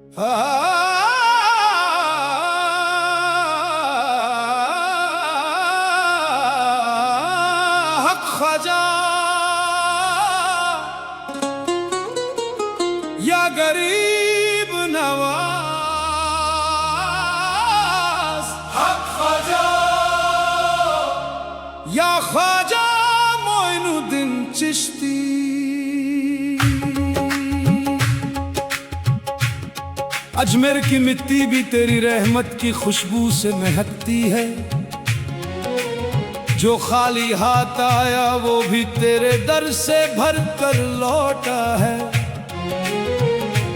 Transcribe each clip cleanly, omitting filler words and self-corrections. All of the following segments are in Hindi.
हक ख्वाजा या गरीब नवाज, हक ख्वाजा या ख्वाजा मोइनुद्दीन चिश्ती। अजमेर की मिट्टी भी तेरी रहमत की खुशबू से महकती है। जो खाली हाथ आया वो भी तेरे दर से भर कर लौटा है।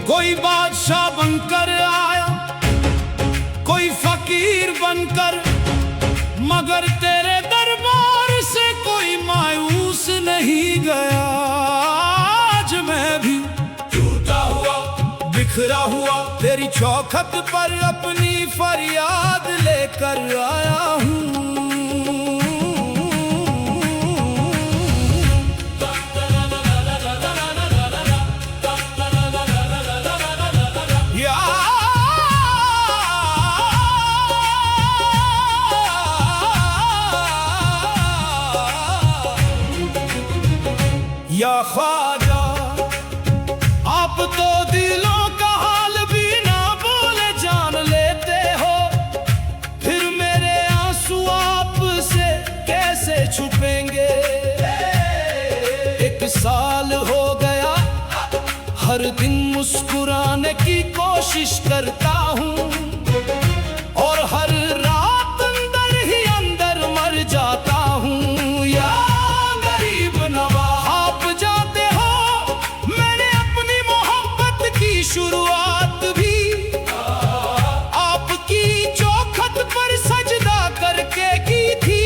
कोई बादशाह बनकर आया, कोई फकीर बनकर, मगर तेरे दरबार से कोई मायूस नहीं गया। आज मैं भी टूटा हुआ बिखरा हुआ तेरी चौखट पर अपनी फरियाद लेकर आया हूँ। या ख्वाजा आप तो दिलों का हाल भी ना बोले जान लेते हो, फिर मेरे आंसू आप से कैसे छुपेंगे। एक साल हो गया हर दिन मुस्कुराने की कोशिश करता हूँ, और हर रात अंदर ही अंदर मर जाता हूँ। या गरीब नवाज शुरुआत भी आपकी चौखट पर सजदा करके की थी।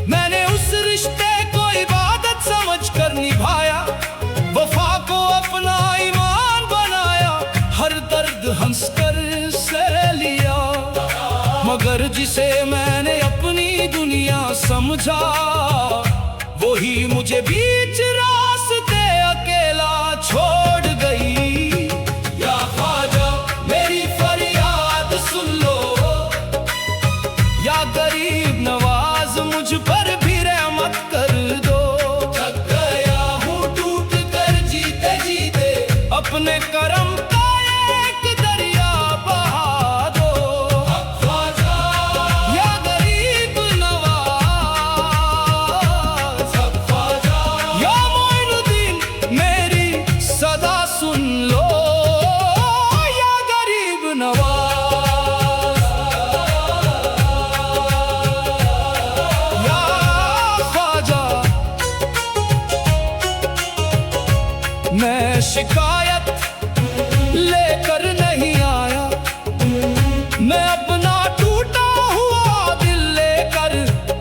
मैंने उस रिश्ते को इबादत समझकर निभाया, वफा को अपना ईमान बनाया, हर दर्द हंसकर सह लिया। मगर जिसे मैंने अपनी दुनिया समझा वही मुझे बीच रास्ते अकेला छोड़ गई। गरीब नवाज मुझ पर भी रहमत कर दो। थक गया हूँ टूट कर जीते जीते, अपने करम का एक दरिया बहा दो। या गरीब नवाज, या मोइनुद्दीन मेरी सदा सुन लो। या गरीब नवाज मैं शिकायत लेकर नहीं आया, मैं अपना टूटा हुआ दिल लेकर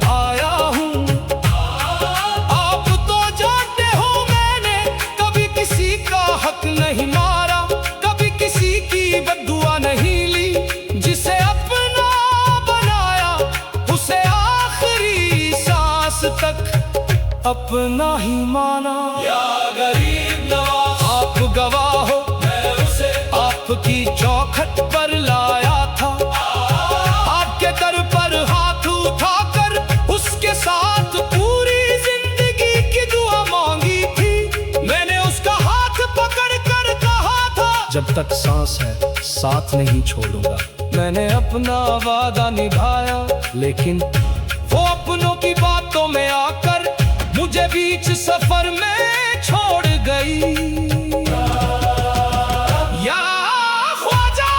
आया हूँ। आप तो जानते हो मैंने कभी किसी का हक नहीं मारा, कभी किसी की बद्दुआ नहीं ली। जिसे अपना बनाया उसे आखिरी सांस तक अपना ही माना। या गरीब नवाज आप गवाह हो, मैं उसे आपकी चौखट पर लाया था। आपके दर पर हाथ उठाकर उसके साथ पूरी जिंदगी की दुआ मांगी थी। मैंने उसका हाथ पकड़कर कहा था जब तक सांस है साथ नहीं छोड़ूंगा। मैंने अपना वादा निभाया, लेकिन वो अपनों की बातों में आकर मुझे बीच सफर में छोड़ गई। या ख्वाजा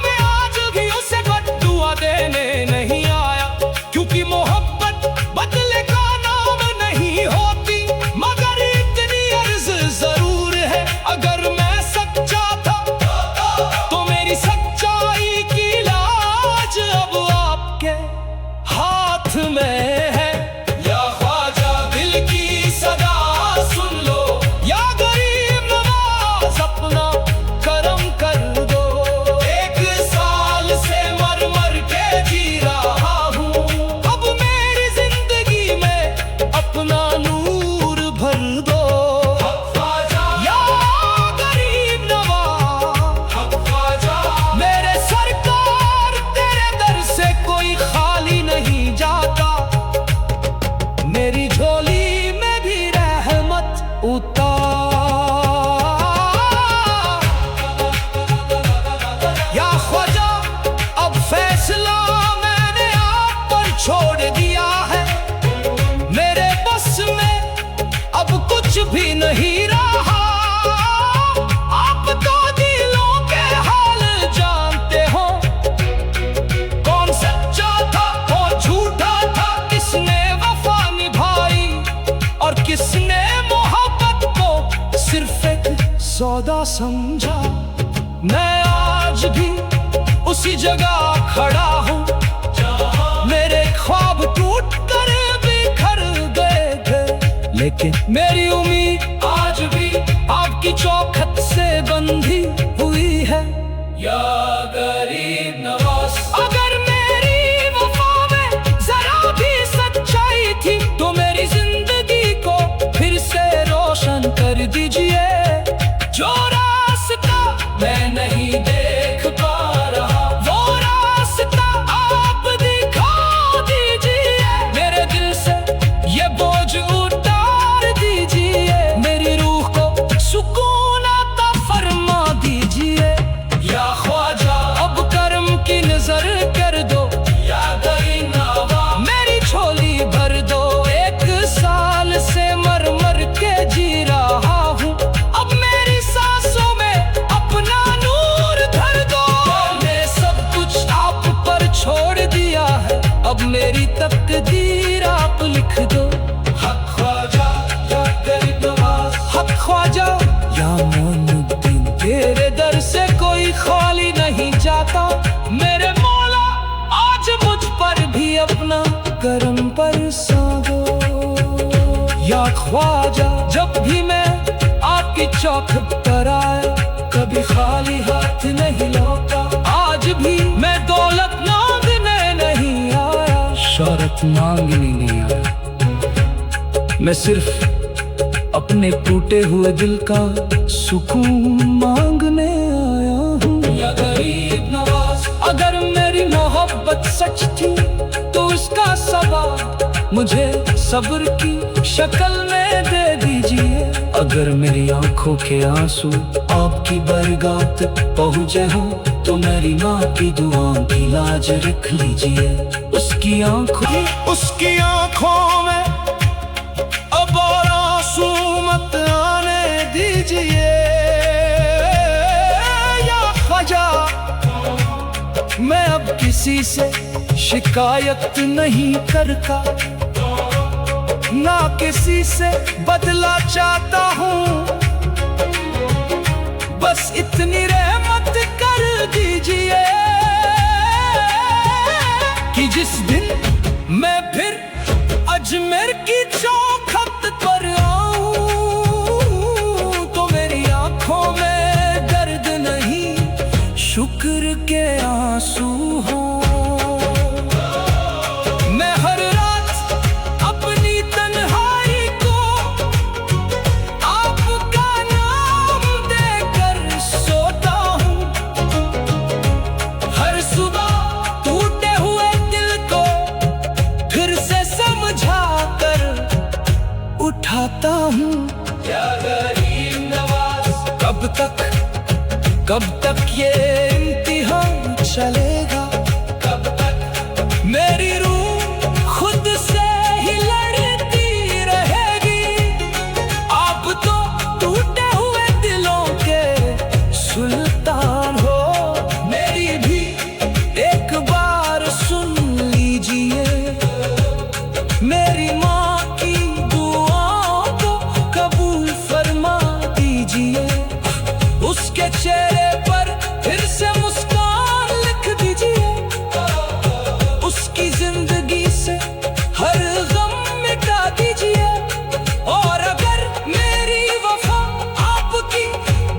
मैं आज भी उसे बद्दुआ देने नहीं आया, क्योंकि मोहब्बत बदले का नाम नहीं होती। मगर इतनी अर्ज जरूर है, अगर मैं सच्चा था तो मेरी सच्चाई की लाज अब आपके हाथ में है। या ख्वाजा दिल की सदा सुन लो, या गरीब समझा। मैं आज भी उसी जगह खड़ा हूँ मेरे ख्वाब टूट कर बिखर गए थे, लेकिन मेरी उम्मीद आज भी आपकी चौखट से बंधी हुई है। या गरीब नवाज, अगर मेरी वफा में जरा भी सच्चाई थी तो मेरी जिंदगी को फिर से रोशन कर दीजिए। जो रास्ता मैं नहीं देख पा रहा वो रास्ता आप दिखा दीजिए। मेरे दिल से ये बोझ उतार दीजिए, मेरी रूह को सुकून अता फरमा दीजिए। या ख्वाजा अब करम की नजर कर दो, या गरीब नवाज मेरी झोली भर दो। 1 साल से मर मर के जी रहा हूँ, अब मेरी सांसों में अपना नूर धर दो। मैंने सब कुछ आप पर छोड़ दिया है, अब मेरी तकदीर आप लिख दो। हक ख्वाजा या गरीब नवाज, हक ख्वाजा या मोइनुद्दीन, तेरे दर से कोई खाली नहीं जाता। मेरे मौला आज मुझ पर भी अपना करम बरसा दो। या ख्वाजा जब भी मैं आपकी चौखट पर आया कभी खाली हाथ नहीं लौटा। आज भी मैं दौलत मांगने नहीं आया, शोहरत मांगने नहीं आया। मैं सिर्फ अपने टूटे हुए दिल का सुकून मांगने आया हूँ। या गरीब नवाज, अगर मेरी मोहब्बत सच थी तो उसका सबब मुझे सब्र की शक्ल में दे दीजिए। अगर मेरी आंखों के आंसू आपकी बरगाह तक पहुँचे हो तो मेरी माँ की दुआओं की लाज रख लीजिए। उसकी आंखों में अब और आंसू मत आने दीजिए। या ख्वाजा मैं अब किसी से शिकायत नहीं करता, ना किसी से बदला चाहता हूँ। बस इतनी रहमत कर दीजिए कि जिस दिन मैं फिर अजमेर की चौखट पर आऊं तो मेरी आंखों में दर्द नहीं शुक्र के आंसू हों। मैं हर रात अपनी तन्हाई को आपका नाम देकर सोता हूँ। हर सुबह टूटे हुए दिल को फिर से समझा कर उठाता हूँ। या गरीब नवाज, कब तक ये इम्तिहान चलेगा? कब तक मेरी रूह खुद से ही लड़ती रहेगी? आप तो टूटे हुए दिलों के सुल्तान हो, मेरी भी एक बार सुन लीजिए। मेरी माँ की दुआओं को कबूल फरमा दीजिए। उसके चेहरे पर फिर से मुस्कान लिख दीजिए। उसकी जिंदगी से हर गम मिटा दीजिए। और अगर मेरी वफा आपकी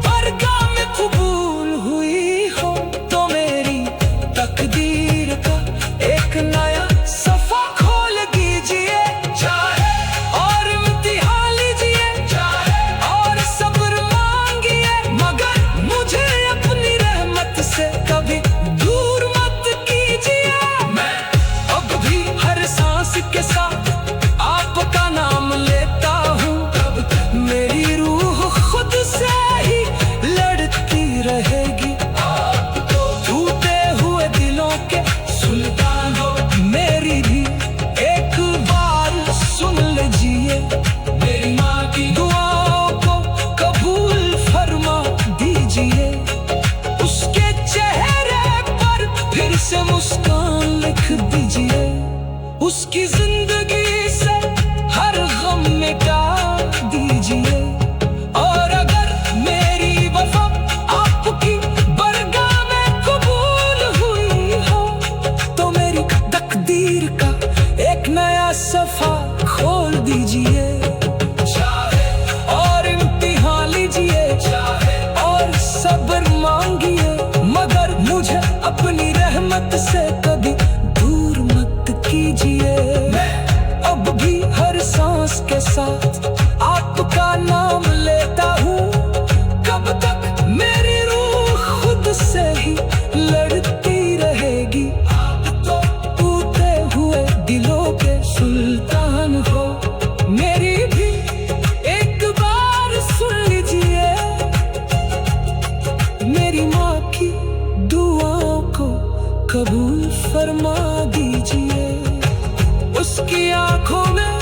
बरगाह में कबूल हुई हो तो मेरी तकदीर का एक नया सफा खोल दीजिए। चाहे और इम्तिहान लीजिए, चाहे और सब्र मांगिए, मगर मुझे अपनी रहमत से कभी दूर मत कीजिए। मैं अब भी हर सांस के साथ आपका नाम लेता हूँ। मेरी रूह खुद से ही लड़ती रहेगी। आप तो टूटे हुए दिलों के सुल्तान हो, मेरी भी एक बार सुन लीजिए। मेरी माँ की दुआओं को कबूल फरमा दीजिए। उसके चेहरे पर फिर से मुस्कान लिख दीजिए। उसकी जिंदगी से हर गम मिटा दीजिए। और अगर मेरी वफा मांगिए, मगर मुझे अपनी रहमत से कभी दूर मत कीजिए। मैं अब भी हर सांस के साथ आपका नाम लेता हूँ। कब तक मेरी रूह खुद से ही लड़ती रहेगी। आप तो टूटे हुए दिलों के सुल्तान हो, मेरी भी एक बार सुन लीजिए। मेरी माँ की दुआओं को कबूल फरमा दीजिए। उसकी आंखों में